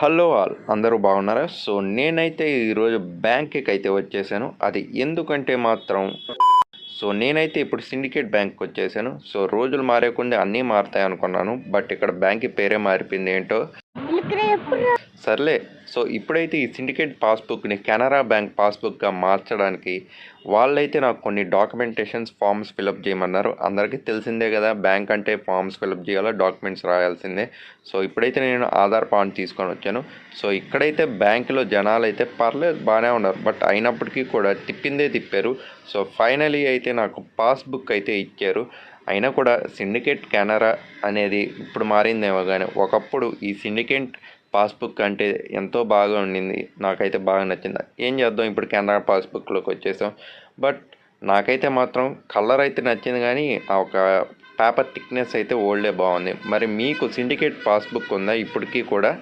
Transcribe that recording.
Hello all అందరూ బాగున్నారా? So నేనైతే ఈరోజు బ్యాంక్కి అయితే వచ్చేసాను. అది ఎందుకంటే మాత్రం నేనైతే ఇప్పుడు సిండికేట్ బ్యాంక్కి వచ్చేసాను. సో రోజులు మారే కొద్దీ అన్నీ మారుతాయి అనుకున్నాను. బట్ ఇక్కడ బ్యాంక్ పేరే మారిపోయింది ఏంటో. సర్లే. సో ఇప్పుడైతే ఈ సిండికేట్ పాస్బుక్ని కెనరా బ్యాంక్ పాస్బుక్గా మార్చడానికి వాళ్ళైతే నాకు కొన్ని డాక్యుమెంటేషన్స్ ఫామ్స్ ఫిలప్ చేయమన్నారు. అందరికీ తెలిసిందే కదా, బ్యాంక్ అంటే ఫామ్స్ ఫిలప్ చేయాలో డాక్యుమెంట్స్ రాయాల్సిందే. సో ఇప్పుడైతే నేను ఆధార్ పాన్ తీసుకొని వచ్చాను. సో ఇక్కడైతే బ్యాంకులో జనాలు అయితే పర్లేదు బాగానే ఉన్నారు. బట్ అయినప్పటికీ కూడా తిప్పిందే తిప్పారు. సో ఫైనలీ అయితే నాకు పాస్బుక్ అయితే ఇచ్చారు. అయినా కూడా సిండికేట్ కెనరా అనేది ఇప్పుడు మారిందేమో కానీ ఒకప్పుడు ఈ సిండికేట్ పాస్బుక్ అంటే ఎంతో బాగా ఉండింది. నాకైతే బాగా నచ్చింది. ఏం చేద్దాం, ఇప్పుడు కెనరా పాస్బుక్లోకి వచ్చేసాం. బట్ నాకైతే మాత్రం కలర్ అయితే నచ్చింది, కానీ ఆ ఒక పేపర్ థిక్నెస్ అయితే ఓల్డే బాగుంది. మరి మీకు సిండికేట్ పాస్బుక్ ఉందా ఇప్పటికీ కూడా?